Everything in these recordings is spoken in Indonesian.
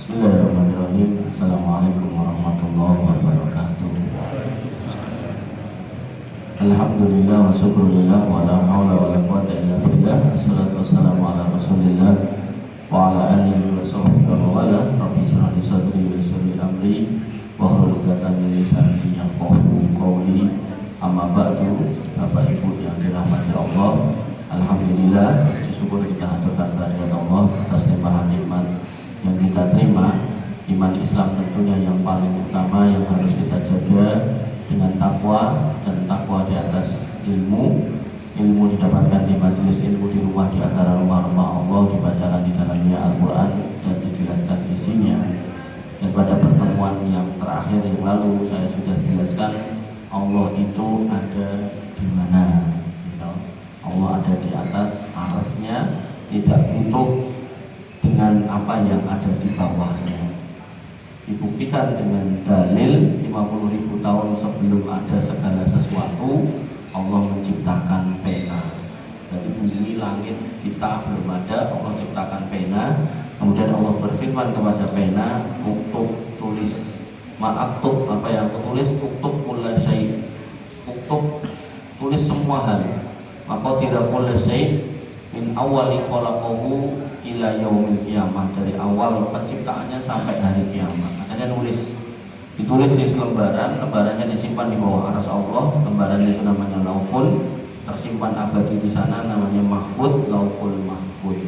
Bismillahirrahmanirrahim. Assalamualaikum warahmatullahi wabarakatuh. Alhamdulillah wa syukurillah wa la hawla wa la quwwata illa billah. Assalatu wassalamu ala rasulillah wa ala alihi wa sahbihi wa wala. Rabbi shrah li sadri wa yassir li amri wa hlul 'uqdatam min lisani yafqahu qawli. Amma ba'du. Bapak Ibu yang dirahmati Allah, alhamdulillah, syukur kita haturkan kehadirat Allah atas limpahan nikmat yang kita terima. Iman Islam tentunya yang paling utama yang harus kita jaga dengan takwa, dan takwa di atas ilmu. Ilmu didapatkan di majelis ilmu di rumah, di antara rumah-rumah Allah, dibacakan di dalamnya Al-Quran dan dijelaskan isinya. Dan pada pertemuan yang terakhir yang lalu saya sudah jelaskan Allah itu ada di mana. Allah ada di atas arasnya, tidak butuh dengan apa yang ada di bawahnya. Dibuktikan dengan dalil 50.000 tahun sebelum ada segala sesuatu Allah menciptakan pena. Dari bumi langit kita belum ada, Allah ciptakan pena. Kemudian Allah berfirman kepada pena, uktub, tulis. Ma'aktub, apa yang aku tulis, uktub kulla syai', uktub, tulis semua hal. Maka tidak boleh syai' min awali khalaqahu ila yaumil qiyamah, dari awal penciptaannya sampai hari kiamat. Makanya ditulis di selembaran, lembarannya disimpan di bawah arsy Allah. Lembaran itu namanya laufun, tersimpan abadi di sana, namanya mahfud, lauful mahfud.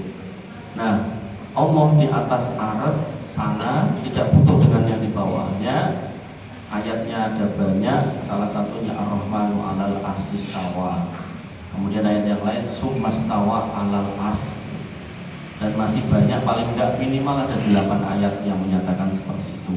Nah, Allah di atas arsy sana tidak butuh dengan yang di bawahnya. Ayatnya ada banyak, salah satunya Ar-Rahmanu 'alal arsy istawa. Kemudian ayat yang lain summastawa 'alal arsy. Dan masih banyak, paling enggak minimal ada 8 ayat yang menyatakan seperti itu.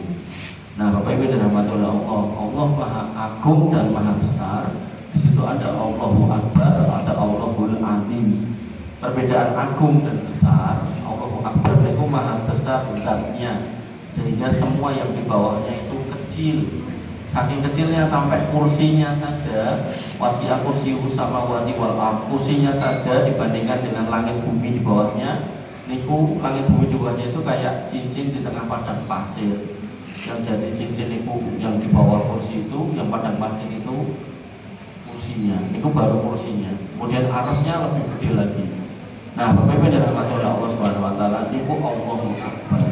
Nah, Bapak Ibu dirahmati oleh Allah, Allah Maha Agung dan Maha Besar. Di situ ada Allahu Akbar, ada Allahul Azim. Perbedaan agung dan besar, Allahu Akbar itu Maha Besar zatnya, sehingga semua yang di bawahnya itu kecil. Saking kecilnya sampai kursinya saja, wasi'a kursiyuhu samawati wal ardh, kursinya saja dibandingkan dengan langit bumi di bawahnya. Niku langit bumi di bawahnya itu kayak cincin di tengah padang pasir. Yang jadi cincin niku yang di bawah kursi itu, yang padang pasir itu kursinya. Niku baru kursinya. Kemudian arasnya lebih gede lagi. Nah, Bapak Ibu dirahmati oleh Allah Subhanahu wa taala, niku Allahu Akbar.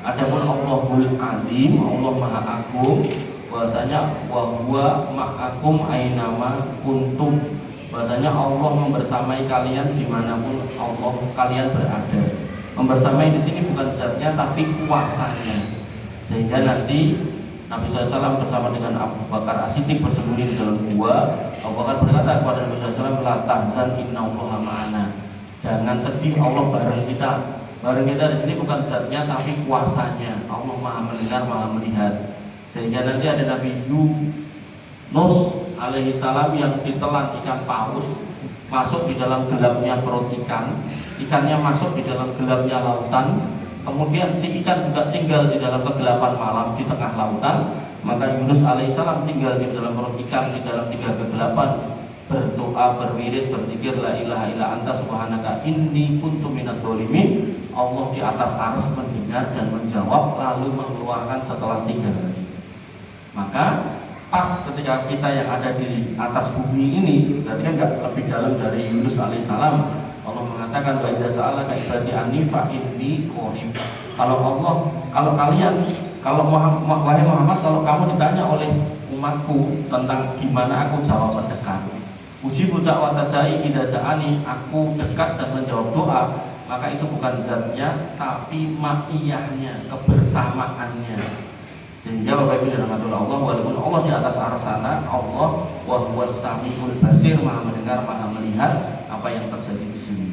Adapun Allahul Azim, Allah Maha Agung, bahwasanya wa huwa ma'akum ainama kuntum, bahwasanya Allah membersamai kalian dimanapun Allah kalian berada. Membersamai di sini bukan zatnya tapi kuasanya, sehingga nanti Nabi SAW bersama dengan Abu Bakar As-Siddiq bersembunyi di dalam gua. Abu Bakar berkata kepada Nabi SAW, la tahzan innallaha ma'ana, jangan sedih, Allah bareng kita. Bareng kita di sini bukan zatnya tapi kuasanya. Allah Maha mendengar, Maha melihat. Sehingga nanti ada Nabi Yunus alaihi salam yang ditelan ikan paus, masuk di dalam gelapnya perut ikan, ikannya masuk di dalam gelapnya lautan. Kemudian si ikan juga tinggal di dalam kegelapan malam di tengah lautan. Maka Yunus alaihi salam tinggal di dalam perut ikan di dalam 3 kegelapan, berdoa, berwirid, berzikir la ilaha illa anta subhanaka inni kuntu minadz dzalimin. Allah di atas arsy mendengar dan menjawab, lalu mengeluarkan setelah 3 hari. Maka pas ketika kita yang ada di atas bumi ini, berarti kan nggak lebih dalam dari Yunus alaihissalam. Allah mengatakan wa idza sa'alaka ibadi anni fa inni qarib. Kalau kalian, wahai Muhammad, kalau kamu ditanya oleh umatku tentang gimana, aku jawab mendekat. Ujibu da'wata da'i idza da'ani, aku dekat dan menjawab doa. Maka itu bukan zatnya tapi ma'iyahnya, kebersamaannya. Sehingga Bapak Ibu dirahmati oleh Allah, walaupun Allah di atas arsy sana, Allah wa huwas samiul basir, Maha mendengar, Maha melihat apa yang terjadi di sini.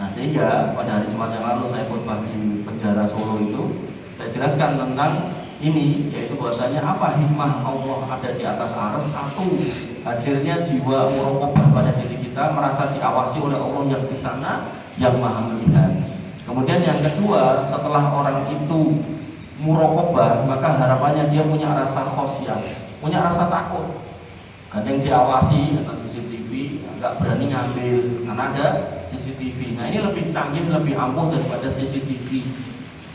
Nah, sehingga pada hari Jumat yang lalu saya khotbah di penjara Solo itu, saya jelaskan tentang ini, yaitu bahwasanya apa hikmah Allah ada di atas arsy. Satu, hadirnya jiwa muraqabah pada diri kita, merasa diawasi oleh Allah yang di sana, yang Maha melihat. Kemudian yang kedua, setelah orang itu muraqabah, maka harapannya dia punya rasa khosyah, punya rasa takut. Kadang diawasi atau CCTV, nggak berani ngambil karena ada CCTV. Nah, ini lebih canggih, lebih ampuh daripada CCTV.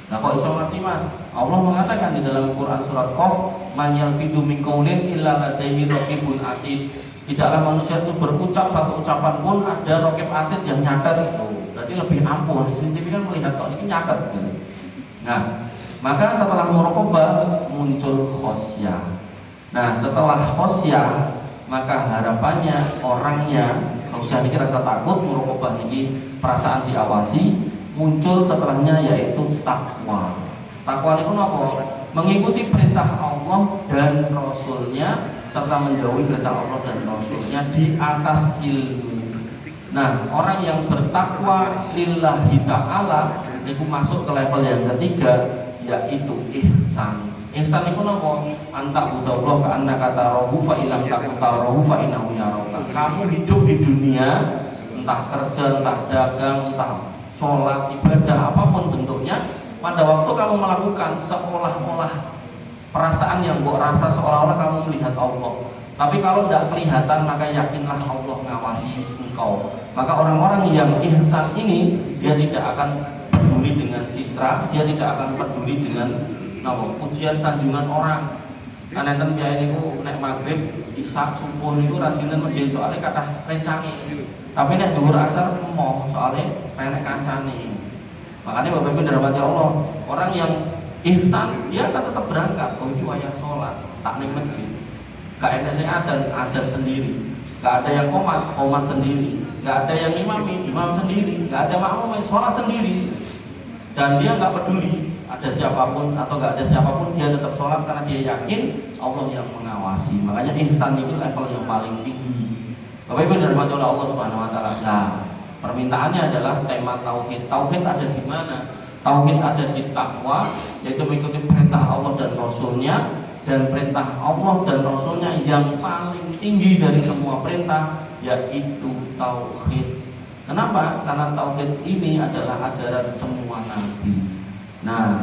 Nah kok iso ngerti Mas? Allah mengatakan di dalam Quran surat Qaf, "Man yalfidu min qaulin illa ladaihi raqibun atid." Tidaklah manusia itu berucap satu ucapan pun ada raqib atid yang nyatet. Berarti lebih ampuh. CCTV kan melihat kok ini nyatet gitu. Nah, maka setelah muraqabah muncul khosyah. Nah, setelah khosyah maka harapannya orangnya khosyah ini rasa takut, muraqabah ini perasaan diawasi, muncul setelahnya yaitu takwa. Takwa itu apa? Mengikuti perintah Allah dan Rasulnya serta menjauhi perintah Allah dan Rasulnya di atas ilmu. Nah, orang yang bertakwa lillahi ta'ala itu masuk ke level yang ketiga, yaitu ihsan. Ihsan itu apa? Anta budallah ka annaka tarahu fa illam takun tarahu fa innahu yaraka. Kamu hidup di dunia, entah kerja, entah dagang, entah sholat, ibadah, apapun bentuknya, pada waktu kamu melakukan seolah-olah perasaan yang mbok rasa seolah-olah kamu melihat Allah. Tapi kalau tidak kelihatan maka yakinlah Allah ngawasi engkau. Maka orang-orang yang ihsan ini dia tidak akan peduli dengan citra, dia tidak akan peduli dengan pujian sanjungan orang. Karena kan biaya niku nek maghrib, isya, subuh niku rajinan masjid soalnya kata rencangi. Tapi nek zuhur asar emoh soalnya renek kancane. Makanya Bapak Ibu dirahmati Allah, orang yang ihsan dia akan tetap berangkat. Oh itu wayah sholat, tak ning masjid. Gak ada yang adan sendiri. Gak ada yang komat sendiri. Gak ada yang imam sendiri. Gak ada makmum sholat sendiri. Dan dia nggak peduli ada siapapun atau nggak ada siapapun, dia tetap sholat karena dia yakin Allah yang mengawasi. Makanya ihsan itu level yang paling tinggi. Bapak Ibu dirahmati oleh Allah Subhanahu Wa Taala. Nah, permintaannya adalah tema tauhid. Tauhid ada di mana? Tauhid ada di takwa, yaitu mengikuti perintah Allah dan Rasulnya, dan perintah Allah dan Rasulnya yang paling tinggi dari semua perintah yaitu tauhid. Kenapa? Karena tauhid ini adalah ajaran semua nabi. Nah,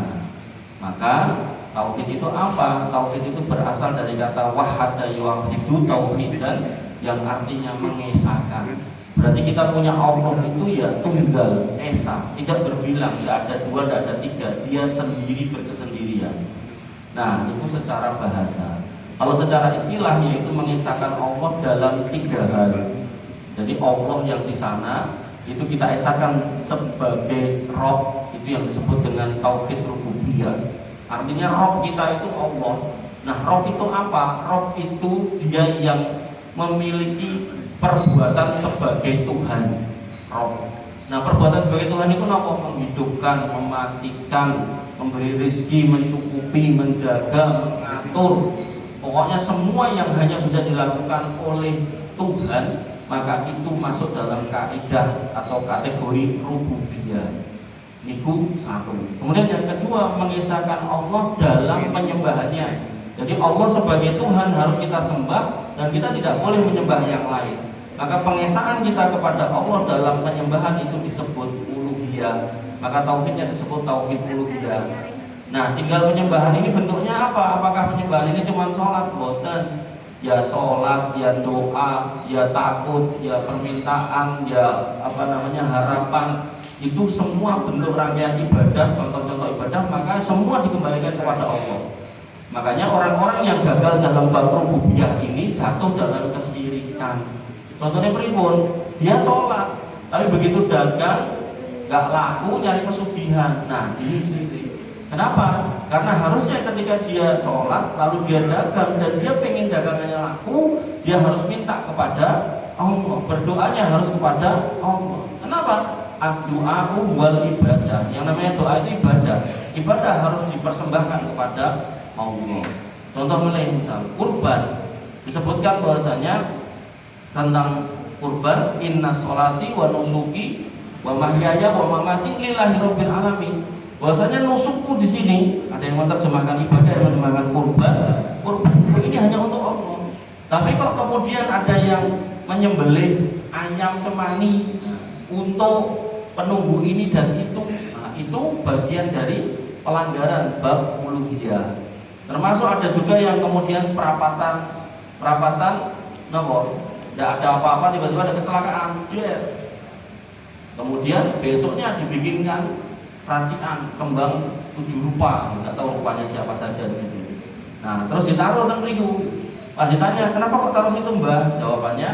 maka tauhid itu apa? Tauhid itu berasal dari kata wahada yuwahidu tauhidan, yang artinya mengesahkan. Berarti kita punya Allah itu ya tunggal, esa, tidak berbilang, tidak ada dua, tidak ada tiga, dia sendiri berkesendirian. Nah, itu secara bahasa. Kalau secara istilah yaitu mengesahkan Allah dalam tiga hal. Jadi Allah yang di sana itu kita esahkan sebagai Rob, itu yang disebut dengan tauhid rububiyah. Artinya Rob kita itu Allah. Nah, Rob itu apa? Rob itu dia yang memiliki perbuatan sebagai Tuhan. Rob. Nah, perbuatan sebagai Tuhan itu apa? Menghidupkan, mematikan, memberi rezeki, mencukupi, menjaga, mengatur. Pokoknya semua yang hanya bisa dilakukan oleh Tuhan, maka itu masuk dalam kaidah atau kategori rububiyah. Niku satu. Kemudian yang kedua, mengesahkan Allah dalam penyembahannya. Jadi Allah sebagai Tuhan harus kita sembah dan kita tidak boleh menyembah yang lain. Maka pengesahan kita kepada Allah dalam penyembahan itu disebut uluhiyah. Maka tauhidnya disebut tauhid uluhiyah. Nah, tinggal penyembahan ini bentuknya apa? Apakah penyembahan ini cuma sholat? Boten. Ya sholat, ya doa, ya takut, ya permintaan, ya harapan. Itu semua bentuk rangkaian ibadah, contoh-contoh ibadah, maka semua dikembalikan kepada Allah. Makanya orang-orang yang gagal dalam bab rububiyah ini jatuh dalam kesyirikan. Contohnya pripun? Dia sholat, tapi begitu dagang gak laku, nyari pesugihan. Nah, ini syirik. Kenapa? Karena harusnya ketika dia sholat lalu dia dagang dan dia pengen dagangannya laku, dia harus minta kepada Allah, berdoanya harus kepada Allah. Kenapa? Ad-du'a'u wal ibadah. Yang namanya doa itu ibadah. Ibadah harus dipersembahkan kepada Allah. Contoh misal kurban, disebutkan bahwasanya tentang kurban, inna sholati wa nusuki wa mahyaya wa mamati lillahi rabbil alamin. Bahwasanya nusukku di sini, ada yang menerjemahkan ibadah, yang menerjemahkan kurban. Kurban ini hanya untuk Allah. Tapi kok kemudian ada yang menyembelih ayam cemani untuk penunggu ini dan itu, nah, itu bagian dari pelanggaran bab uluhiyah. Termasuk ada juga yang kemudian perapatan, tidak ada apa-apa, tiba-tiba ada kecelakaan, kemudian besoknya dibikinkan racikan kembang 7 rupa, nggak tahu rupanya siapa saja di situ. Nah, terus ditaruh teng mriku. Pas ditanya, "Kenapa kok taruh situ, Mbah?" Jawabannya,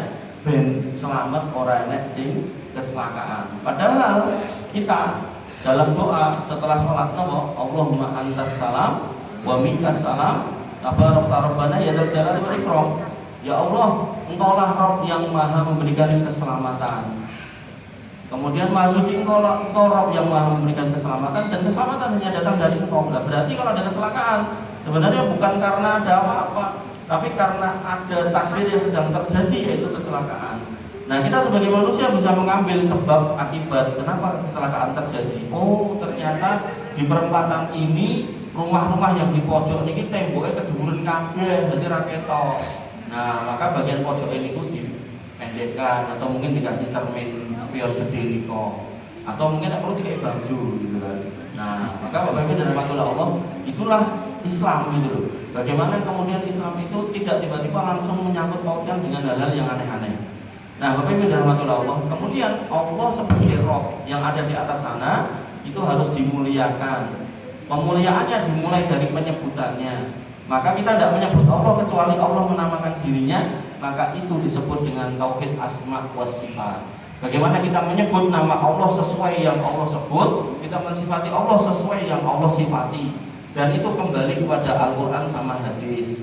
"Ben selamat ora enek sing kecelakaan." Padahal kita dalam doa setelah sholat nopo, Allahumma antas salam wa minkas salam tabarakta rabbana ya dzal jalali wal ikram. Ya Allah, Engkaulah Rabb yang Maha memberikan keselamatan. Kemudian Maha Suci Engkau Rabb yang Maha memberikan keselamatan, dan keselamatan hanya datang dari Engkau. Nah, berarti kalau ada kecelakaan sebenarnya bukan karena ada apa-apa, tapi karena ada takdir yang sedang terjadi, yaitu kecelakaan. Nah, kita sebagai manusia bisa mengambil sebab akibat kenapa kecelakaan terjadi. Oh, ternyata di perempatan ini rumah-rumah yang di pojok ini temboknya keduren kabeh, jadi ra ketok. Nah, maka bagian pojok ini itu dipendekkan atau mungkin dikasih cermin spion gede niko, atau mungkin perlu kayak baju gitu kan. Nah, maka Bapak Ibu dan Allah, itulah Islam gitu loh. Bagaimana kemudian Islam itu tidak tiba-tiba langsung menyangkut pautkan dengan hal-hal yang aneh-aneh. Nah, Bapak Ibu dan Allah, kemudian Allah sebagai Rob yang ada di atas sana itu harus dimuliakan. Pemuliaannya dimulai dari penyebutannya. Maka kita tidak menyebut Allah kecuali Allah menamakan dirinya, maka itu disebut dengan tauhid asma wa sifat. Bagaimana kita menyebut nama Allah sesuai yang Allah sebut, kita mensifati Allah sesuai yang Allah sifati. Dan itu kembali kepada Al-Quran sama hadis.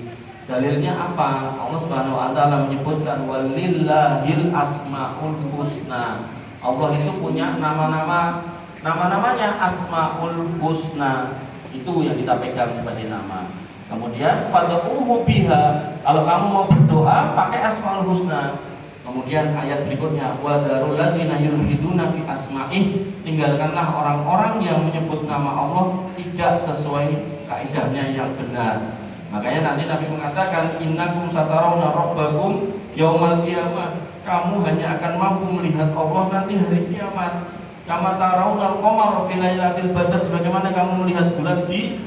Dalilnya apa? Allah Subhanahu wa taala menyebutkan walillahil asmaul husna. Allah itu punya nama-namanya asmaul husna. Itu yang kita pegang sebagai nama. Kemudian fad'uhu biha. Kalau kamu mau berdoa pakai asmaul husna. Kemudian ayat berikutnya wa dzarul ladzina yulhiduna fi asma'ih. Tinggalkanlah orang-orang yang menyebut nama Allah tidak sesuai kaidahnya yang benar. Makanya nanti Nabi mengatakan innakum satarawna rabbakum yaumal qiyamah. Kamu hanya akan mampu melihat Allah nanti hari kiamat. Kama tarawnal qamar fi lailatul badr, sebagaimana kamu melihat bulan di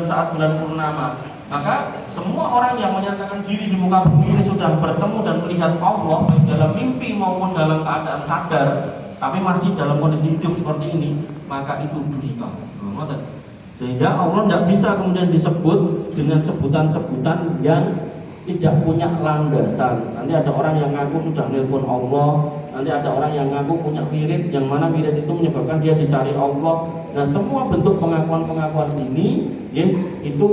saat bulan purnama. Maka semua orang yang menyatakan diri di muka bumi ini sudah bertemu dan melihat Allah baik dalam mimpi maupun dalam keadaan sadar, tapi masih dalam kondisi hidup seperti ini, maka itu dusta. Sehingga Allah tidak bisa kemudian disebut dengan sebutan-sebutan yang tidak punya landasan. Nanti ada orang yang ngaku sudah nelpon Allah, nanti ada orang yang ngaku punya wirid, yang mana wirid itu menyebabkan dia dicari Allah. Nah, semua bentuk pengakuan-pengakuan ini ya, itu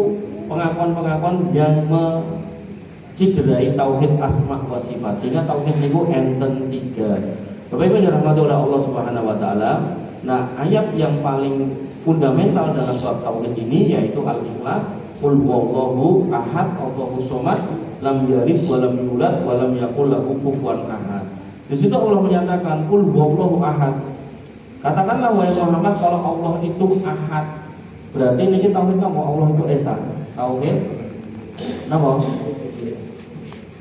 pengakuan-pengakuan yang menciderai tauhid asma wa sifat. Sehingga tauhid itu enten 3. Bapak Ibu yang dirahmati oleh Allah Subhanahu wa taala. Nah, ayat yang paling fundamental dalam bab tauhid ini yaitu Al-Ikhlas. Qul huwallahu ahad, Allahus samad, lam yalid wa lam yulad wa lam yakul lahu kufuwan ahad. Di situ Allah menyatakan qul huwallahu ahad. Katakanlah wahai Muhammad kalau Allah itu ahad. Berarti ini tauhid nama Allah itu esa. Tauhid nama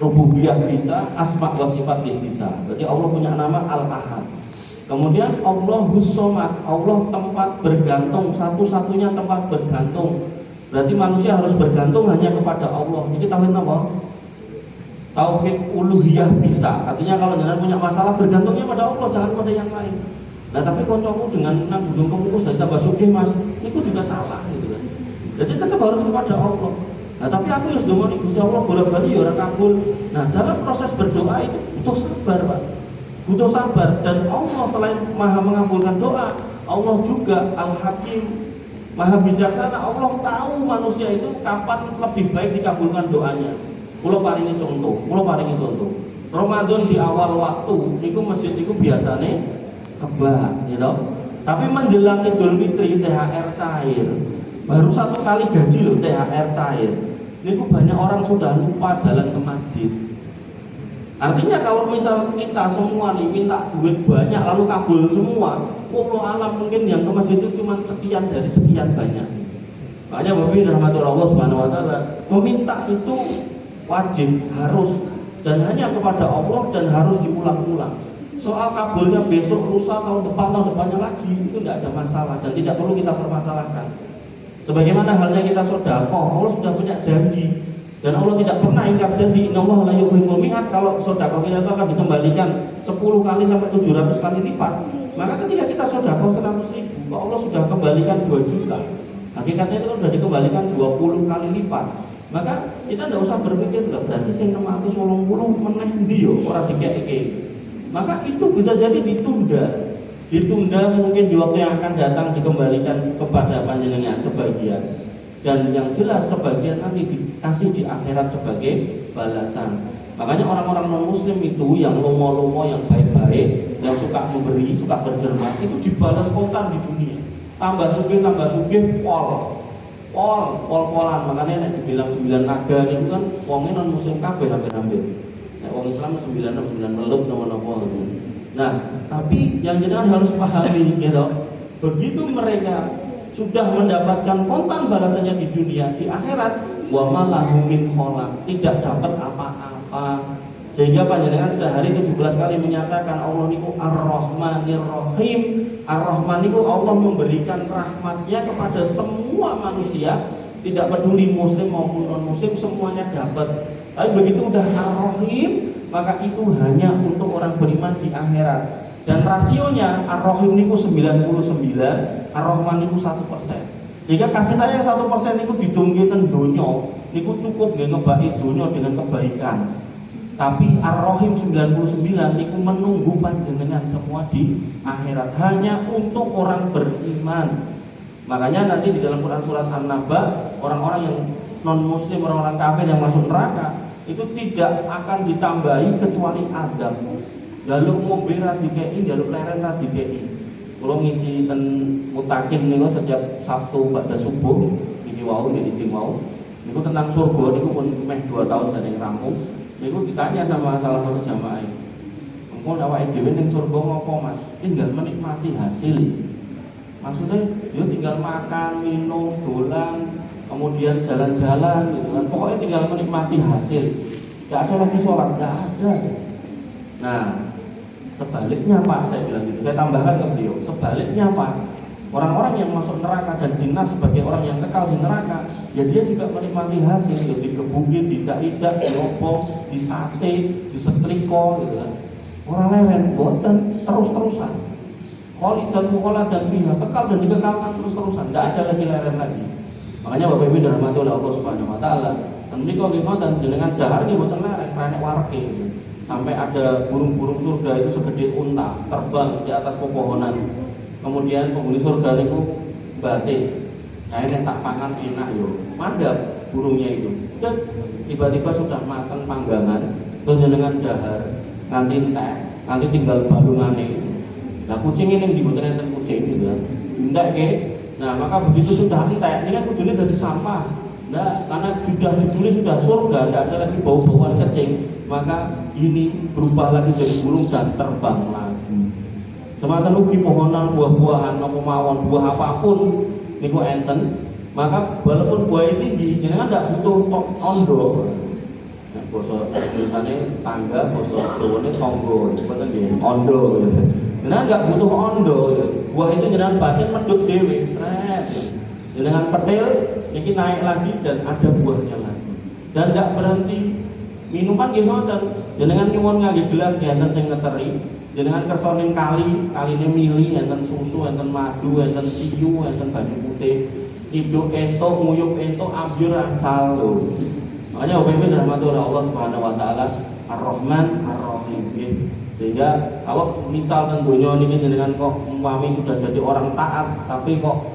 rububiyah bisa, asma wa sifat bisa. Berarti Allah punya nama Al-Ahad. Kemudian Allahus samad, Allah tempat bergantung, satu-satunya tempat bergantung. Berarti manusia harus bergantung hanya kepada Allah. Ini tauhid apa? Tauhid uluhiyah bisa. Artinya kalau jangan punya masalah bergantungnya pada Allah, jangan pada yang lain. Nah, tapi koncoku dengan nang gunung kemukus dan tambah sugih Mas, itu juga salah gitu kan. Jadi tetap harus kepada Allah. Nah, tapi aku ya sudah mau Gusti Allah bolak-balik ya orang kabul. Nah, dalam proses berdoa itu butuh sabar, Pak. Butuh sabar, dan Allah selain Maha mengabulkan doa, Allah juga Al-Hakim, Maha bijaksana. Allah tahu manusia itu kapan lebih baik dikabulkan doanya. Kulo paringi contoh. Ramadan di awal waktu niku masjid niku biasane kebak, gitu. Tapi menjelang Idul Fitri THR cair. Baru 1 kali gaji loh THR cair. Niku banyak orang sudah lupa jalan ke masjid. Artinya kalau misal kita semua nih minta duit banyak lalu kabul semua, wallahu alam mungkin yang ke masjid itu cuma sekian dari sekian banyak. Makanya Bapak Ibu rahmatullah Allah Subhanahu wa taala, meminta itu wajib, harus, dan hanya kepada Allah dan harus diulang-ulang. Soal kabulnya besok, lusa, tahun depannya lagi itu tidak ada masalah dan tidak perlu kita permasalahkan. Sebagaimana halnya kita sedekah, Allah sudah punya janji. Dan Allah tidak pernah ingkar janji. Innallaha la yukhliful mi'ad. Kalau sedekah kita itu akan dikembalikan 10 kali sampai 700 kali lipat. Maka ketika kita sedekah 100.000, kok Allah sudah kembalikan 2 juta. Hakikatnya itu kan sudah dikembalikan 20 kali lipat. Maka kita tidak usah berpikir lah berarti sing 680 meneh ndi yo ora dikeke. Maka itu bisa jadi ditunda mungkin di waktu yang akan datang dikembalikan kepada panjenengan sebagian, dan yang jelas sebagian nanti dikasih di akhirat sebagai balasan. Makanya orang-orang non muslim itu yang lomo-lomo, yang baik-baik, yang suka memberi, suka berderma, itu dibalas kontan di dunia. Tambah sugih, pol-polan. Makanya nek dibilang 9 naga itu kan wongnya non muslim kabeh hampir-hampir. Nek wong Islam 9 meluk napa-napa gitu. Nah, tapi yang jenengan harus pahami gitu, begitu mereka sudah mendapatkan kontan balasannya di dunia, di akhirat wa malahu min kholaq, tidak dapat apa-apa. Sehingga panjenengan sehari 17 kali menyatakan Allah niku Ar-Rahmanir Rahim. Ar-Rahman niku Allah memberikan rahmatnya kepada semua manusia, tidak peduli muslim maupun non muslim, semuanya dapat. Tapi begitu udah Ar-Rahim, maka itu hanya untuk orang beriman di akhirat. Dan rasionya Ar-Rahim niku 99, Ar-Rahman niku 1%. Sehingga kasih sayang 1% niku didongkeun donya, niku cukup nggih ngebaki donya dengan kebaikan. Tapi Ar-Rahim 99 niku menunggu panjenengan semua di akhirat, hanya untuk orang beriman. Makanya nanti di dalam Quran surat An-Naba, orang-orang yang non muslim, orang-orang kafir yang masuk neraka itu tidak akan ditambahi kecuali adab. Jaluk mobil ra dikeki, jaluk leren ra dikeki. Kalau ngisi ten mutakin niku setiap Sabtu pada subuh iki wau iki mau. Niku tentang surga niku pun meh 2 tahun dari rampung. Niku ditanya sama salah satu jamaah. Engko awake dhewe ning surga ngopo, Mas? Tinggal menikmati hasil. Maksudnya dia tinggal makan, minum, dolan, kemudian jalan-jalan gitu kan. Pokoknya tinggal menikmati hasil. Gak ada lagi sholat, gak ada. Nah, sebaliknya Pak, saya bilang gitu. Saya tambahkan ke beliau, sebaliknya Pak, orang-orang yang masuk neraka dan dinas sebagai orang yang kekal di neraka, ya dia juga menikmati hasil, ya digebukin, tidak, diopong, disate, disetrika gitu kan. Orang leren, boten terus-terusan. Kholidan dan fiha, kekal dan dikekalkan terus-terusan, tidak ada lagi leren lagi. Makanya Bapak Ibu dirahmati oleh Allah Subhanahu wa taala, menika nggih ngoten jenengan dahar nggih boten leren, renek warke. Sampai ada burung-burung surga itu segede unta terbang di atas pepohonan. Kemudian penghuni surga niku batik, kayaknya tak pangan enak yo, mandap burungnya itu. Tiba-tiba sudah matang panggangan, terus jenengan dahar, nanti entek, nanti tinggal balungane. Nah kucing ini dibutuhkan enten kucing gitu kan, entek ke. Nah maka begitu sudah entek, ini kan kudune dari sampah. Nah karena judulnya sudah surga, tidak ada lagi bau-bauan kecing, maka ini berubah lagi jadi burung dan terbang lagi. Semata ugi pohonan buah-buahan, nopo mawon buah apapun niku enten, maka walaupun buah ini tinggi, jenengan tidak butuh ondo. Nah, basa tulisannya tangga, basa Jawane tonggo, mboten nggih, ondo gitu. Jenengan enggak butuh ondo gitu. Buah itu jenengan batin medhut dhewe, sret. Jenengan petil iki naik lagi dan ada buahnya lagi. Dan enggak berhenti. Minuman nggih ngoten, jenengan nyuwun ngangge gelas nggih enten sing ngeteri. Jenengan kersoning kaline mili, enten susu, enten madu, enten ciu, enten banyu putih. Iduk ento, nguyup ento, ambyur angsal lho. Makanya Bapak Ibu dirahmati oleh Allah Subhanahu wa taala, Ar-Rahman Ar-Rahim. Sehingga kalau misal ten donya niki jenengan kok umpami sudah jadi orang taat, tapi kok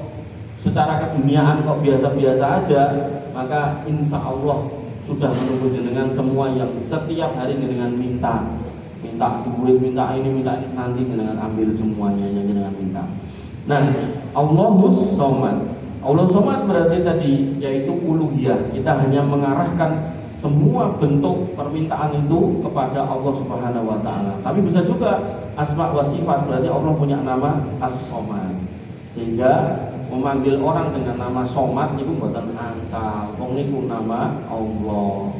secara keduniaan kok biasa-biasa aja, maka insya Allah sudah menunggu jenengan semua yang setiap hari jenengan minta duit, minta ini, nanti jenengan ambil semuanya yang jenengan minta. Nah, Allahus Somad. Allah Somad berarti tadi yaitu uluhiyah. Kita hanya mengarahkan semua bentuk permintaan itu kepada Allah Subhanahu wa taala. Tapi bisa juga asma wa sifat, berarti Allah punya nama As-Somad. Sehingga memanggil orang dengan nama Somad itu mboten angsal. Wong niku nama Allah.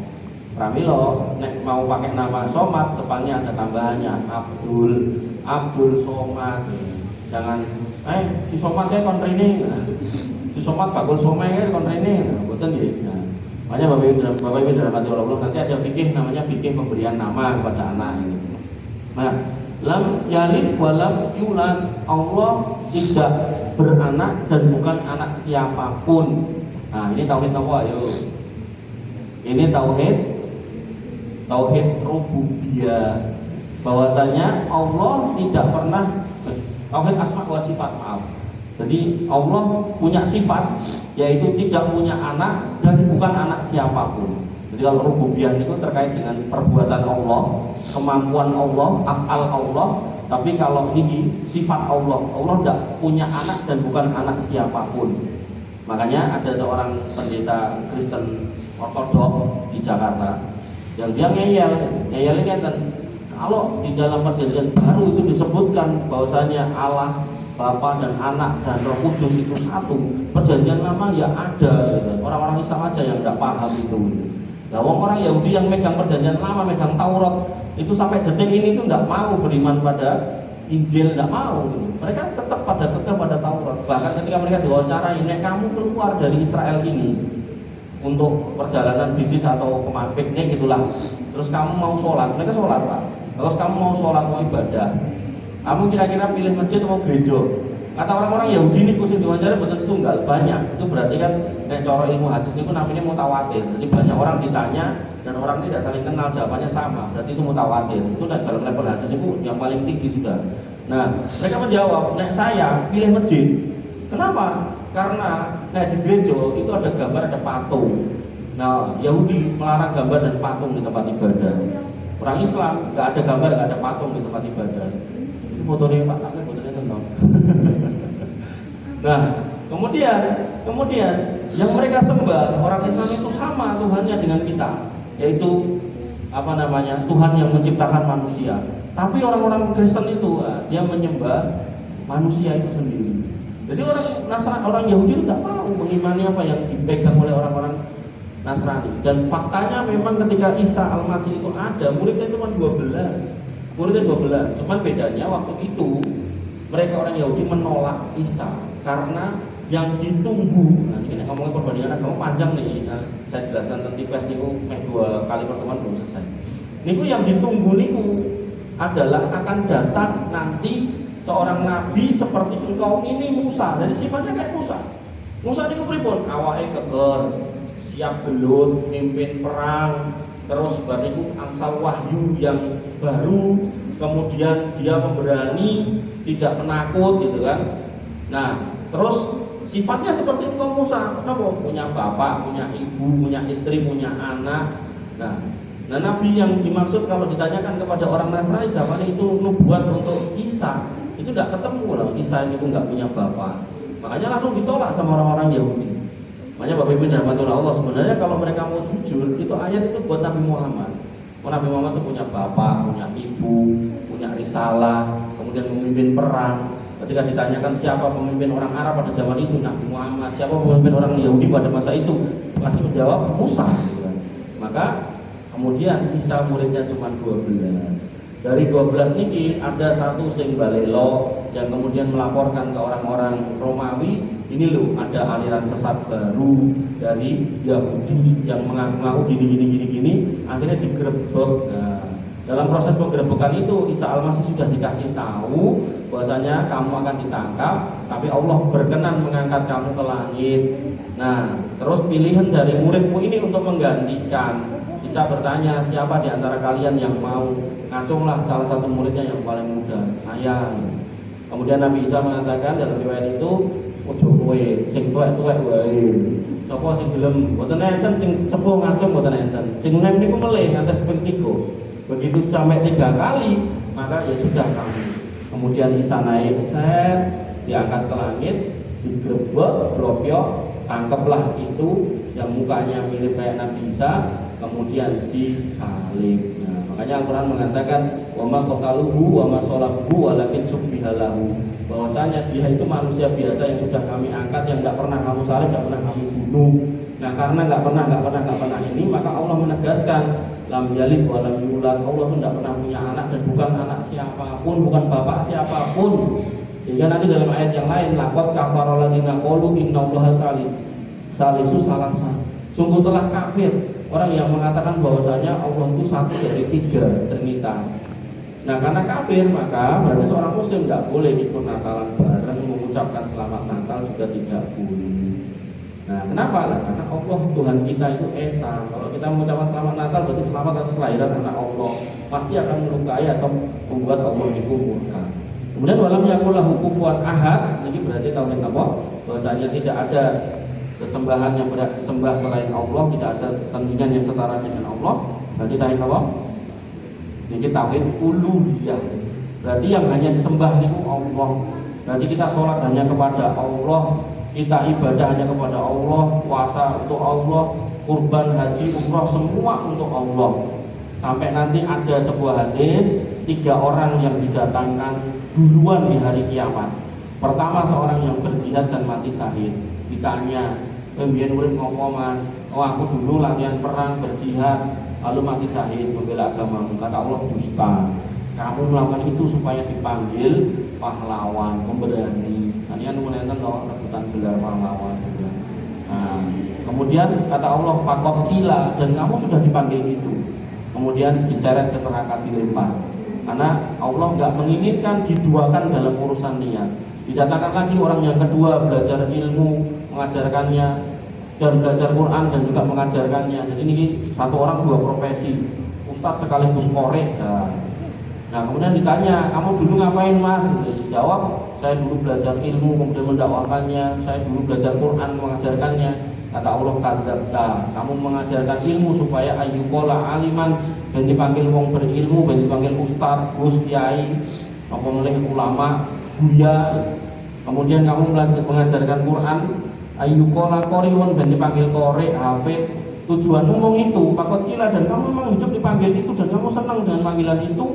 Pramila nek mau pakai nama Somad depannya ada tambahannya Abdul Somad. Jangan si Somad kon rene. Si Somad bakul somai kon rene. Mboten nggih. Makanya Bapak Ibu dirahmati Allah, nanti ada fikih namanya fikih pemberian nama kepada anak ini. Nah, Lam yalid walam yulad. Allah tidak beranak dan bukan anak siapapun. Nah, ini tauhid apa ayo? Ini tauhid rububiyah. Bahwasanya Allah tidak pernah tauhid asma wa sifat, maaf. Jadi Allah punya sifat yaitu tidak punya anak dan bukan anak siapapun. Jadi kalau rububiyah itu terkait dengan perbuatan Allah, kemampuan Allah, af'al Allah. Tapi kalau ini sifat Allah, Allah tidak punya anak dan bukan anak siapapun. Makanya ada seorang pendeta Kristen Ortodok di Jakarta yang dia ngeyelnya kan, kalau di dalam perjanjian baru itu disebutkan bahwasanya Allah Bapa dan Anak dan Roh Kudus itu satu. Perjanjian lama ya ada, gitu. Orang-orang Islam aja yang tidak paham itu. Nah, orang Yahudi yang megang perjanjian lama, megang Taurat, itu sampai detik ini itu tidak mau beriman pada Injil, tidak mau. Gitu. Mereka tetap pada kekeh pada Taurat. Bahkan ketika mereka diwawancarai, nek kamu keluar dari Israel ini untuk perjalanan bisnis atau piknik gitulah, terus kamu mau sholat, mereka sholat Pak. Terus kamu mau sholat, mau ibadah, kamu kira-kira pilih masjid atau gereja? Kata orang-orang Yahudi ini kucing diwawancara betul setunggal banyak. Itu berarti kan nek cara ilmu hadis itu namanya mutawatir. Jadi banyak orang ditanya dan orang tidak saling kenal, jawabannya sama. Berarti itu mutawatir. Itu dalam level hadis itu yang paling tinggi sudah. Nah, mereka menjawab, nek saya pilih masjid. Kenapa? Karena nek di gereja itu ada gambar, ada patung. Nah, Yahudi melarang gambar dan patung di tempat ibadah. Orang Islam nggak ada gambar, nggak ada patung di tempat ibadah. Itu fotonya Pak Takmir, fotonya tenang. Nah, kemudian yang mereka sembah orang Islam itu sama Tuhannya dengan kita, yaitu Tuhan yang menciptakan manusia. Tapi orang-orang Kristen itu dia menyembah manusia itu sendiri. Jadi orang Yahudi itu tidak tahu mengimani apa yang dipegang oleh orang-orang Nasrani. Dan faktanya memang ketika Isa Al-Masih itu ada, muridnya cuma 12. Muridnya 12. Cuman bedanya waktu itu mereka orang Yahudi menolak Isa karena yang ditunggu. Nah, ini ngomongin perbandingan agama panjang nih. Saya jelaskan tentang pes niku 2 kali pertemuan belum selesai. Niku yang ditunggu niku adalah akan datang nanti seorang nabi seperti engkau ini, Musa. Jadi sifatnya kayak Musa. Musa niku pripun? Awake keker, siap gelut, mimpin perang, terus bariku angsal wahyu yang baru, kemudian dia pemberani, tidak penakut gitu kan. Nah, terus sifatnya seperti engkau Musa. Kenapa? Punya bapak, punya ibu, punya istri, punya anak. Nah, nabi yang dimaksud kalau ditanyakan kepada orang Nasrani zaman itu nubuat untuk Isa, itu tidak ketemu lah. Isa itu nggak punya bapak, makanya langsung ditolak sama orang-orang Yahudi. Makanya Bapak Ibu dan Rahmatullah Allah, sebenarnya kalau mereka mau jujur, itu ayat itu buat Nabi Muhammad. Nabi Muhammad itu punya bapak, punya ibu, punya risalah, kemudian memimpin perang. Ketika ditanyakan siapa pemimpin orang Arab pada zaman itu, Nabi Muhammad. Siapa pemimpin orang Yahudi pada masa itu, pasti menjawab Musa. Maka kemudian Isa muridnya cuma 12. Dari 12 ini ada satu sing balelo yang kemudian melaporkan ke orang-orang Romawi, ini loh ada aliran sesat baru dari Yahudi yang mengaku gini, akhirnya digerebek. Nah, dalam proses penggerebekan itu Isa Al-Masih sudah dikasih tahu bahwasanya kamu akan ditangkap, tapi Allah berkenan mengangkat kamu ke langit. Nah, terus pilihan dari muridmu ini untuk menggantikan. Isa bertanya, siapa di antara kalian yang mau? Ngacunglah salah satu muridnya yang paling muda, saya. Kemudian Nabi Isa mengatakan dalam riwayat itu, ojo kowe, sing tuwek-tuwek wae. Sapa sing gelem mboten enten, sing sepuh ngacung mboten enten. Sing nem niku melih ngantos ping 3. Begitu sampai 3 kali, maka ya sudah kamu. Kemudian Isa naik, diangkat ke langit, digrebek, blopyok, tangkaplah itu yang mukanya mirip kayak Nabi Isa, kemudian disalib. Nah, makanya Al-Quran mengatakan wa ma qataluhu wa ma salabuhu walakin subbihalahu, bahwasanya dia itu manusia biasa yang sudah kami angkat, yang tidak pernah kamu salib, tidak pernah kami bunuh. Nah, karena nggak pernah ini, maka Allah menegaskan lam yalid wa lam yulad. Allah itu tidak pernah punya anak dan bukan anak siapapun, bukan bapak siapapun. Sehingga nanti dalam ayat yang lain, laqad kafara alladziina qalu innallaha salisu salasa. Sungguh telah kafir orang yang mengatakan bahwasanya Allah itu satu dari 3 Trinitas. Nah karena kafir maka berarti seorang muslim nggak boleh ikut Natalan bareng, mengucapkan selamat Natal juga tidak boleh. Nah kenapa lah? Karena Allah Tuhan kita itu esa. Kalau kita mengucapkan selamat Natal berarti selamat atas kelahiran anak Allah, pasti akan melukai atau membuat Allah itu murka. Kemudian walam yakullahu kufuwan ahad, ini berarti tauhid apa? Bahwasanya tidak ada sesembahan yang berhak disembah selain Allah, tidak ada tandingan yang setara dengan Allah. Berarti tauhid apa? Ini tauhid uluhiyah. Berarti yang hanya disembah itu Allah. Berarti kita sholat hanya kepada Allah, kita ibadah hanya kepada Allah, puasa untuk Allah, kurban, haji, umrah semua untuk Allah. Sampai nanti ada sebuah hadis, 3 orang yang didatangkan duluan di hari kiamat. Pertama seorang yang berjihad dan mati syahid. Ditanya, "Pembian urip ngopo Mas?" "Oh aku dulu latihan perang, berjihad, lalu mati syahid membela agamamu." Kata Allah, "Dusta. Kamu melakukan itu supaya dipanggil pahlawan, pemberani." Kalian menonton kalau rebutan gelar pahlawan juga. Nah, kemudian kata Allah, "Faqad qila," dan kamu sudah dipanggil itu. Kemudian diseret ke neraka, dilempar. Karena Allah nggak menginginkan diduakan dalam urusan niat. Didatangkan lagi orang yang kedua, belajar ilmu, mengajarkannya, dan belajar Quran dan juga mengajarkannya. Jadi ini satu orang 2 profesi, ustadz sekaligus korek. Nah kemudian ditanya, "Kamu dulu ngapain Mas?" Dijawab, "Saya dulu belajar ilmu kemudian mendakwakannya, saya dulu belajar Quran mengajarkannya." Kata Allah, "Kadzabta, kamu mengajarkan ilmu supaya ayyuqala aliman, dan dipanggil wong berilmu, dan dipanggil ustadz, gus, kiai, apa oleh ulama, buya. Kemudian kamu mengajarkan Quran, ayyuqala qoriun, dan dipanggil qori, hafid. Tujuanmu ngomong itu, faqad qila, dan kamu memang hidup dipanggil itu dan kamu senang dengan panggilan itu.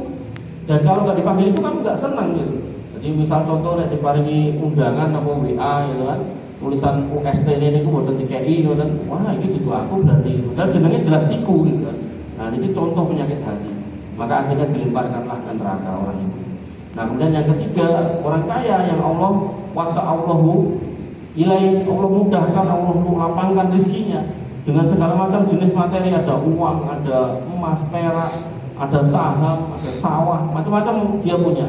Dan kalau nggak dipanggil itu kamu nggak senang gitu. Jadi misal contoh nek diparingi undangan apa WA gitu kan, tulisan UST ini aku boten DKI gitu kan. Wah, itu gitu aku berarti. Dan jenenge jelas iku gitu kan. Nah, ini contoh penyakit hati. Maka akhirnya dilemparkanlah ke neraka orang itu. Nah, kemudian yang ketiga, orang kaya yang Allah wasa'allahu ilai, Allah mudahkan, Allah lapangkan rezekinya dengan segala macam jenis materi, ada uang, ada emas, perak, ada saham, ada sawah, macam-macam dia punya.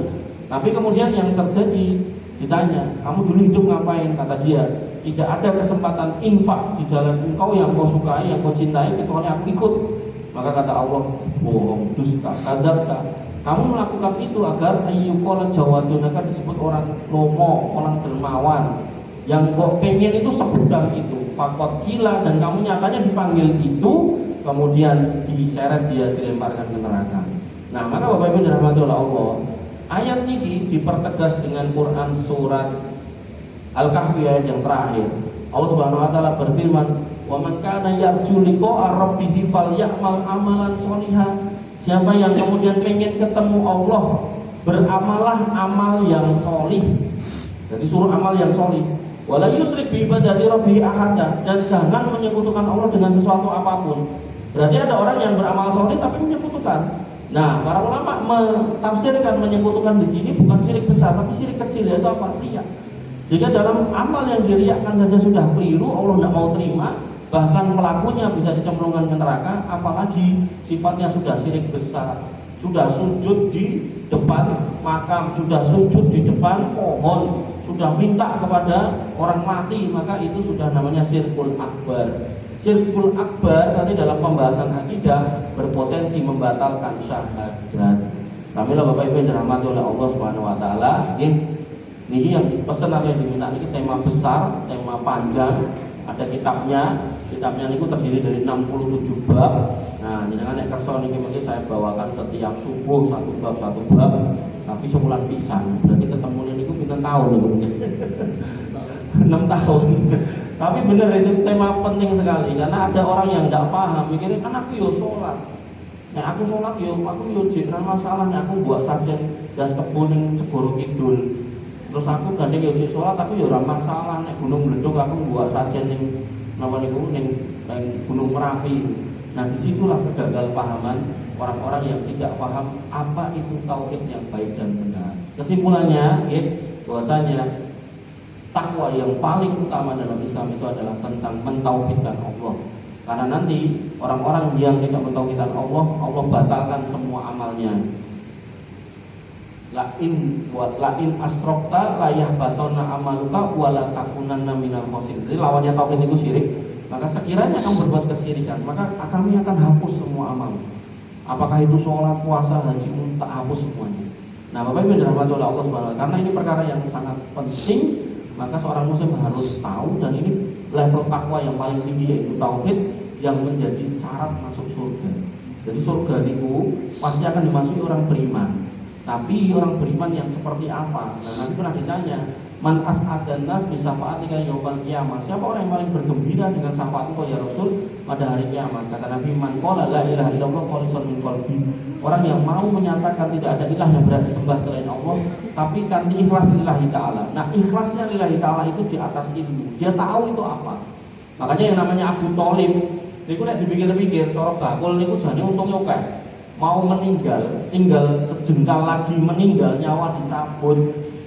Tapi kemudian yang terjadi, ditanya, "Kamu dulu hidup ngapain?" Kata dia, "Tidak ada kesempatan infak di jalan engkau yang kau sukai, yang kau cintai, kecuali aku ikut." Maka kata Allah, "Bohong, dusta, kadzabta. Kamu melakukan itu agar ayyuqala jawadun, agar disebut orang lomo, orang dermawan. Yang kau pengen itu segudang itu. Faqad qila, dan kamu nyatanya dipanggil itu, kemudian diseret dia, dilemparkan ke neraka." Nah, maka Bapak Ibu dirahmati oleh Allah, ayat ini dipertegas dengan Quran surat Al-Kahfi ayat yang terakhir. Allah Subhanahu wa taala berfirman, "Wa man kana yarju liqa'a rabbih falyamal amalan sholihan." Siapa yang kemudian pengen ketemu Allah, beramalah amal yang solih. Jadi suruh amal yang solih. Wala yusrik bi ibadati rabbih ahada, dan jangan menyekutukan Allah dengan sesuatu apapun. Berarti ada orang yang beramal solih tapi menyekutukan. Nah, para ulama mentafsirkan menyekutukan di sini bukan syirik besar, tapi syirik kecil, yaitu apa? Riya. Jika dalam amal yang diriakkan saja sudah keliru, Allah tidak mau terima, bahkan pelakunya bisa dicemplungkan ke neraka, apalagi sifatnya sudah syirik besar, sudah sujud di depan makam, sudah sujud di depan pohon, sudah minta kepada orang mati, maka itu sudah namanya syirkul akbar. Syirkul akbar nanti dalam pembahasan akidah berpotensi membatalkan syahadat. Kamilah Bapak Ibu yang dirahmati oleh Allah Subhanahu wa taala, ini yang pesan atau yang diminta ini tema besar, tema panjang, ada kitabnya. Kitabnya ini terdiri dari 67 bab. Nah, jangan nek kersa niki mesti saya bawakan setiap subuh satu bab, tapi sebulan pisan. Berarti ketemu niku pinten tahun niku. 6 tahun. Tapi benar itu tema penting sekali, karena ada orang yang tidak paham, mikirnya kan aku yo sholat, nah aku sholat yo, aku yo jenengan masalahnya aku buat sajen das kebun yang Segoro Kidul, terus aku gandeng yo sholat, tapi yo ramah masalah, nek gunung Bledug aku buat sajen yang namanya gunung Gunung Merapi. Nah disitulah kegagalpahaman orang-orang yang tidak paham apa itu tauhid yang baik dan benar. Kesimpulannya, bahwasanya takwa yang paling utama dalam Islam itu adalah tentang mentauhidkan Allah. Karena nanti orang-orang yang tidak mentauhidkan Allah, Allah batalkan semua amalnya. lain asrokta layah batona amaluka wala takunanna minal khosirin. Jadi lawannya tauhid itu syirik. Maka sekiranya kamu berbuat kesirikan, maka kami akan hapus semua amal. Apakah itu sholat, puasa, haji, tak hapus semuanya. Nah, Bapak Ibu dirahmati oleh Allah Subhanahu wa taala, karena ini perkara yang sangat penting, maka seorang muslim harus tahu, dan ini level takwa yang paling tinggi, yaitu tauhid yang menjadi syarat masuk surga. Jadi surga itu pasti akan dimasuki orang beriman. Tapi orang beriman yang seperti apa? Nah, nanti pernah ditanya, man as'adan nas bi syafa'atika yaumil qiyamah. Siapa orang yang paling bergembira dengan syafaatku ya Rasul pada hari kiamat? Kata Nabi, man qala la ilaha illallah khalisan min qalbi. Orang yang mau menyatakan tidak ada ilah yang berhak disembah selain Allah, tapi kan ikhlas lillahi ta'ala. Nah, ikhlasnya lillahi ta'ala itu di atas ilmu. Dia tahu itu apa. Makanya yang namanya Abu Thalib, niku nek dipikir-pikir cara bakul niku jane untungnya akeh. Mau meninggal, tinggal sejengkal lagi meninggal, nyawa dicabut.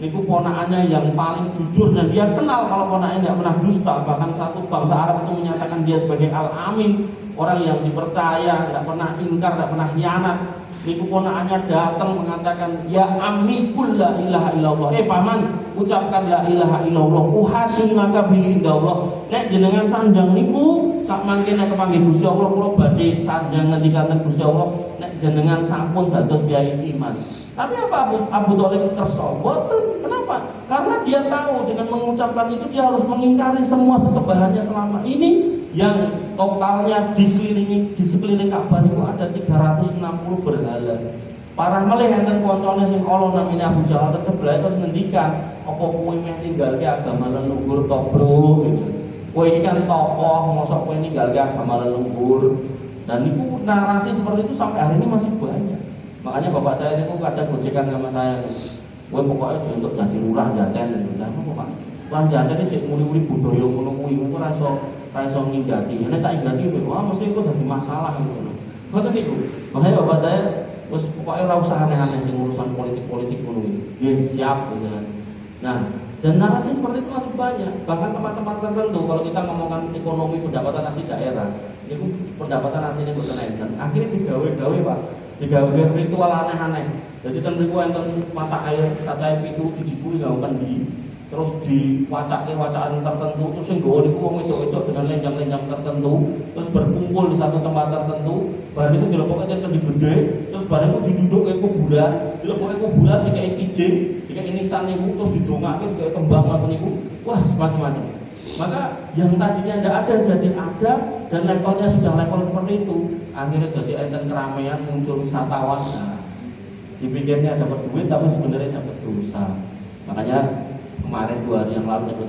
Niku ponakannya yang paling jujur, dan dia kenal kalau ponakannya nggak pernah dusta. Bahkan satu bangsa Arab itu menyatakan dia sebagai al-amin, orang yang dipercaya, nggak pernah ingkar, nggak pernah khianat. Niku ponakannya datang mengatakan, ya ammi qul la ilaha illallah. Paman, ucapkan la ilaha illallah. Uhajin maka bi indallah. Nek jenengan sanjang niku sak mangkene kepanggih Gusti Allah, kula badhe sanjang ngendikaken Gusti Allah, nek jenengan sampun dados piyai iman. Tapi apa Abu Thalib kersa? Boten. Kenapa? Karena dia tahu dengan mengucapkan itu dia harus mengingkari semua sesembahannya selama ini, yang totalnya di sekeliling Ka'bah itu ada 360 berhala. Parah melih enten koncone sing ala namine Abu Jahal sebelah terus ngendikan, apa kowe meh ninggalke agama leluhur to, Bro? Gitu. Kowe iki kan tokoh, mosok kowe ninggalke agama leluhur. Dan itu narasi seperti itu sampai hari ini masih banyak. Makanya bapak saya itu kadang gojekan sama saya, gue pokoknya juga untuk jadi lurah Jaten. Lah apa Pak? Lurah Jaten ini cek muli-muli budaya ngono kuwi, gue rasa nginggati. Nek tak inggati, wah mesti itu jadi masalah gitu. Ngoten niku. Makanya bapak saya wis pokoknya ora usah aneh-aneh sing urusan politik-politik ngono iki. Nggih, siap gitu kan. Nah, dan narasi seperti itu masih banyak. Bahkan tempat-tempat tertentu kalau kita ngomongkan ekonomi pendapatan asli daerah, itu pendapatan aslinya boten enten. Akhirnya digawe-gawe, Pak. Digawe ritual aneh-aneh. Jadi ten mriku enten mata air cacahe 7 dijibuli gawekan di, terus diwacake wacaan tertentu, terus sing nggawa niku wong wedok-wedok dengan lenjang-lenjang tertentu, terus berkumpul di satu tempat tertentu, bareng itu dilepokke enten gede, terus bareng itu didudukke kuburan, dilepokke kuburan dikai kijing, dikai nisan niku, terus didongake dikai kembang ngoten niku. Wah, semacam-macam. Maka yang tadinya tidak ada jadi ada, dan levelnya sudah level seperti itu. Akhirnya jadi enten keramaian, muncul wisatawan. Nah, dipikirnya dapat duit tapi sebenarnya dapat dosa. Makanya kemarin 2 hari yang lalu itu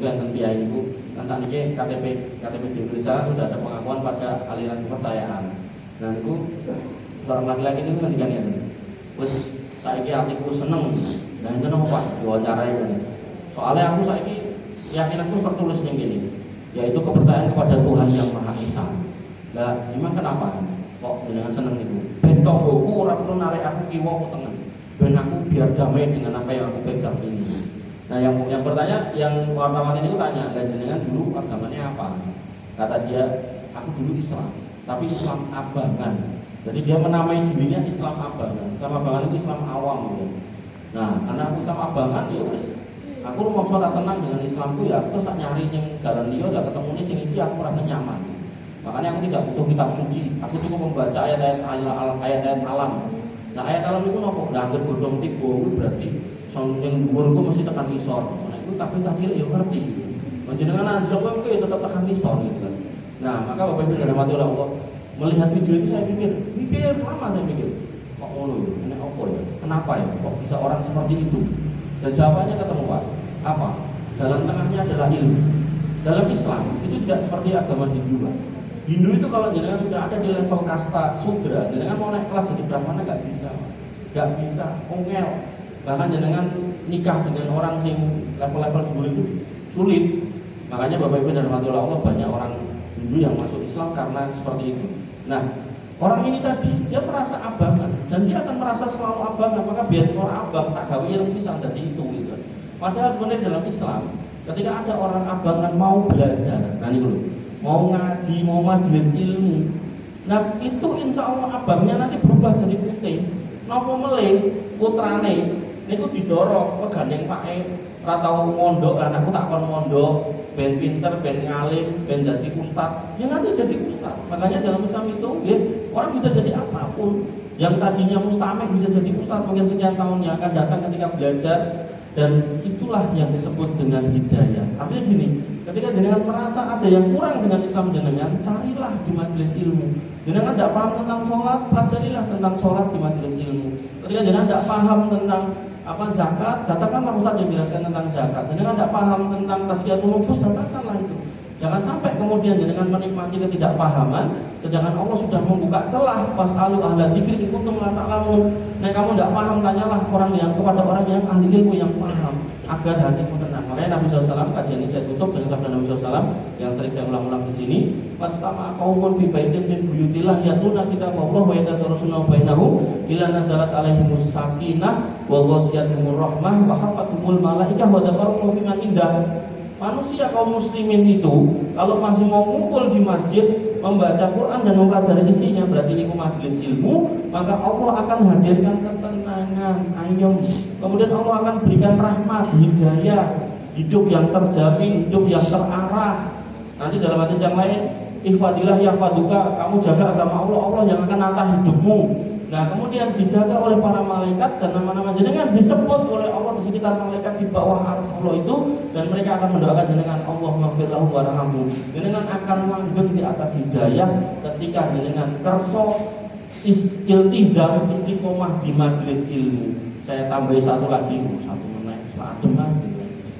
enten kiai itu tentang ini KTP di Indonesia sudah ada pengakuan pada aliran kepercayaan. Nah itu orang laki-laki itu kan dikanya, terus saya hatiku seneng. Nah itu apa Pak? Diwawancarai kan. Soalnya aku keyakinanku tertulis yang gini, yaitu kepercayaan kepada Tuhan yang Maha Esa. Nah, emang kenapa? Kok dengan seneng itu? Bentok buku orang perlu narik aku kiwa ke tengah. Ben aku biar damai dengan apa yang aku pegang ini. Nah, yang bertanya, yang wartawan ini tanya, dan dengan dulu agamanya apa? Kata dia, aku dulu Islam, tapi Islam abangan. Jadi dia menamai dirinya Islam abangan. Islam abangan itu Islam awam gitu. Nah, karena aku Islam abangan, ya wes. Aku mau sholat tenang dengan Islamku ya, terus tak nyari sing dalan liya, gak ketemu nih sing iki aku merasa nyaman. Makanya aku tidak butuh kitab suci, aku cukup membaca ayat-ayat alam. Nah ayat alam itu nopo? Nah agar bodong tiba, berarti yang dhuwur itu mesti tekan isor. Nah itu tapi cacil ya ngerti. Menjenengan anjlok kowe tetap tekan isor gitu kan. Nah maka Bapak Ibu dirahmati oleh Allah, melihat video itu saya pikir lama saya pikir, kok ngono ya? Ini apa ya? Kenapa ya? Kok bisa orang seperti itu? Dan jawabannya ketemu Pak. Apa? Dalam tengahnya adalah ilmu. Dalam Islam itu tidak seperti agama Hindu Pak. Hindu itu kalau jenengan sudah ada di level kasta sudra, jenengan mau naik kelas jadi brahmana nggak bisa, ongel. Bahkan jenengan nikah dengan orang sing level-level dhuwur itu sulit. Makanya Bapak Ibu dan Allah banyak orang Hindu yang masuk Islam karena seperti itu. Nah, orang ini tadi dia merasa abangan dan dia akan merasa selalu abangan, maka biar orang abang tak gawe yang bisa jadi itu gitu. Padahal sebenarnya dalam Islam ketika ada orang abangan mau belajar, nah ini dulu, mau ngaji, mau majelis ilmu, nah itu insya Allah abangnya nanti berubah jadi putih. Napa melih putrane niku didorong gandeng pake ora tau mondok, anakku tak kon mondok, ben pinter, ben ngalim, ben jadi ustaz. Ya nanti jadi ustaz. Makanya dalam Islam itu ya, orang bisa jadi apapun. Yang tadinya mustameh bisa jadi ustaz mungkin sekian tahun yang akan datang ketika belajar, dan itulah yang disebut dengan hidayah. Artinya gini, ketika jenengan merasa ada yang kurang dengan Islam jenengan, carilah di majelis ilmu. Jenengan tidak paham tentang sholat, pelajarilah tentang sholat di majelis ilmu. Ketika jenengan tidak paham tentang zakat, datangkanlah ustaz yang jelaskan tentang zakat. Jenengan tidak paham tentang tazkiyatun nufus, datangkanlah itu. Jangan sampai kemudian jenengan menikmati ketidakpahaman, sedangkan Allah sudah membuka celah fasalu ahla dzikri in kuntum la ta'lamun. Nah, kamu tidak paham, tanyalah kepada orang yang ahli ilmu yang paham agar hatimu tenang. Makanya Nabi SAW, kajian ini saya tutup dengan sabda Nabi SAW yang sering saya ulang-ulang di sini. Fastama qaumun fi baitin min buyutillah yatluna kitaballah wa yatadarusuna bainahum illa nazalat alaihimus sakinah wa ghashiyatuhumur rahmah wa hafathumul malaikah wa dzakaruhum fi man indah. Manusia kaum muslimin itu kalau masih mau kumpul di masjid membaca Quran dan mempelajari isinya, berarti ini majelis ilmu, maka Allah akan hadirkan ketenangan, ayam. Kemudian Allah akan berikan rahmat, hidayah, hidup yang terjamin, hidup yang terarah. Nanti dalam hadis yang lain, ihfadillah yahfaduka, kamu jaga agama Allah, Allah yang akan nata hidupmu. Nah, kemudian dijaga oleh para malaikat dan nama-nama jenengan disebut oleh Allah di sekitar malaikat di bawah arsy Allah itu, dan mereka akan mendoakan jenengan, Allahumma ighfir lahu warhamhu. Jenengan akan langgeng di atas hidayah ketika jenengan kerso iltizam istiqomah di majelis ilmu. Saya tambahi satu lagi, satu menit, adem masih.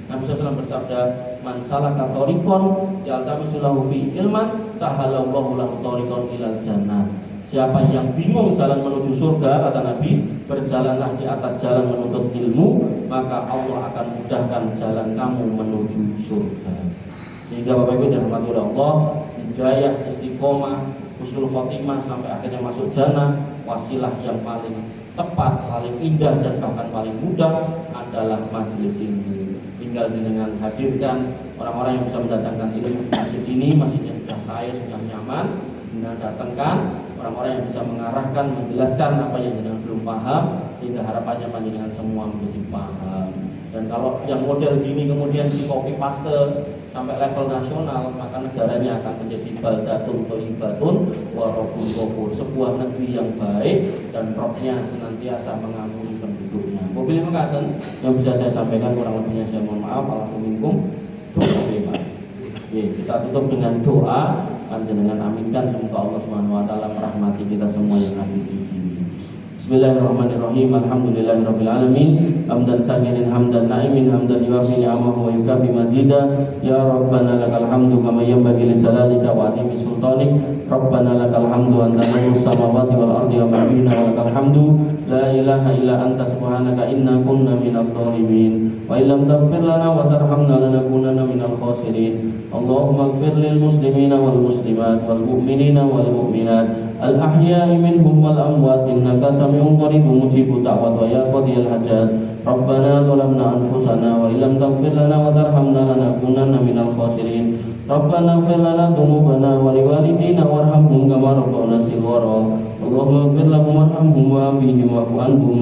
Nabi SAW bersabda, man salaka thariqan yaltamisu lahu fi ilman sahalallahu lahu thariqan ilal jannah. Siapa yang bingung jalan menuju surga, kata Nabi, berjalanlah di atas jalan menuntut ilmu, maka Allah akan mudahkan jalan kamu menuju surga. Sehingga Bapak Ibu yang dirahmati oleh Allah, hidayah, istiqomah, husnul khotimah sampai akhirnya masuk jannah, wasilah yang paling tepat, paling indah dan bahkan paling mudah adalah majelis ilmu. Tinggal dengan hadirkan orang-orang yang bisa mendatangkan ilmu di masjid ini, masjidnya sudah saya, sudah nyaman, dengan datangkan orang-orang yang bisa mengarahkan, menjelaskan apa yang jenengan belum paham, sehingga harapannya panjenengan semua menjadi paham. Dan kalau yang model gini kemudian di copy paste sampai level nasional, maka negaranya akan menjadi baldatun thayyibatun wa rabbun ghafur, sebuah negeri yang baik dan Rabbnya senantiasa mengampuni penduduknya. Mobil mengatakan yang bisa saya sampaikan, kurang lebihnya saya mohon maaf. Alhamdulillah. Doa kita tutup dengan doa, panjenengan aminkan semoga Allah Subhanahu wa taala merahmati kita semua yang ada di sini. Bismillahirrahmanirrahim. Alhamdulillahirabbil alamin. Hamdan sakirin hamdan na'imin hamdan yuwafi ni'amahu wa yukafi mazida. Ya Rabbana lakal hamdu kama yanbaghi li jalalika wa 'azimi sultanik. Rabbana lakal hamdu anta nurus samawati wal ardi wa ma bainahuma wa lakal hamdu la ilaha illa anta subhanaka inna kunna minadh dhalimin. Wa illam taghfir lana wa tarhamna lanakunanna minal khasirin. Allahumma ighfir lil muslimina wal muslimat wal mu'minina wal mu'minat al ahya'i minhum wal amwat innaka sami'un qaribun mujibud da'wat wa ya qadiyal hajat. Rabbana zalamna anfusana wa illam taghfir lana wa tarhamna lanakunanna minal khasirin. Rabbana ighfir lana dhunubana wa liwalidina warhamhum kama rabbawna shighara. Allahumma ighfir lahum warhamhum wa'afihim wa'fu anhum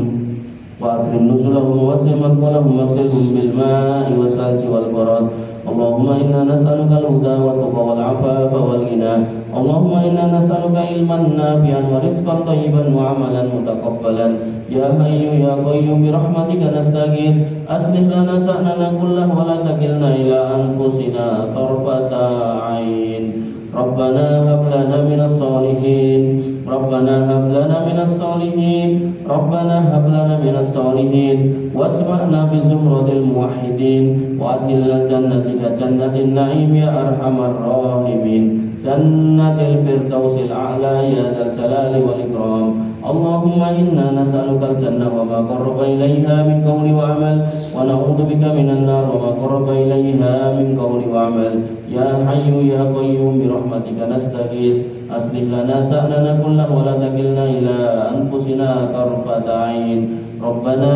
wa akrim nuzulahum wa wasi' madkhalahum waghsilhum bil ma'i was salji wal barad. Allahumma inna nas'aluka al-huda wa tuqa wal 'afafa wal ghina. Allahumma inna nas'aluka ilman nafi'an wa rizqan thayyiban wa 'amalan mutaqabbalan. Ya hayyu ya qayyum bi rahmatika nastaghits. Aslih lana sha'nana kullahu wa la takilna ila anfusina tarfata 'ain. Rabbana hab lana minas solihin. Rabbana hab lana minas solihin. Rabbana hab lana minas solihin. Wajma'na bi zumratil muwahhidin wa adkhilna jannatika jannatin na'im ya arhamar rahimin. Jannatil firdausil a'la ya dzal jalali wal ikram. Allahumma inna nas'aluka al-jannah wa ma qarraba ilayha min qawli wa amal wa na'udzubika minan nar wa ma qarraba ilayha min qawli wa amal. Ya hayyu ya qayyum bi rahmatika nastaghits. Aslih lana sha'nana kullahu wa la takilna ila anfusina tarfata 'ain. Rabbana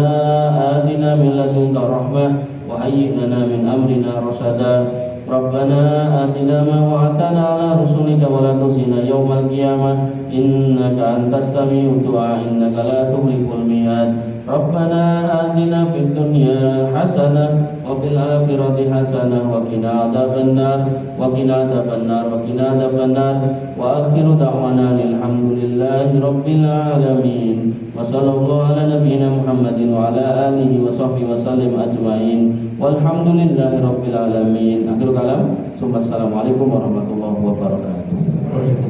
atina min ladunka rahmah wa hayyi' lana min amrina rasada. Rabbana atina ma wa'adtana ala rusulika wa la tukhzina yawmal qiyamah innaka antas sami'ud du'a innaka la tukhliful mi'ad. ربنا آتنا في الدنيا حسنة وفي الآخرة حسنة وقنا عذاب النار وقنا عذاب النار وقنا عذاب النار وآخر دعوانا الحمد لله رب العالمين وصلى الله على نبينا محمد وعلى آله وصحبه وسلم أجمعين والحمد لله رب العالمين. Akhir kalam, assalamualaikum warahmatullahi wabarakatuh.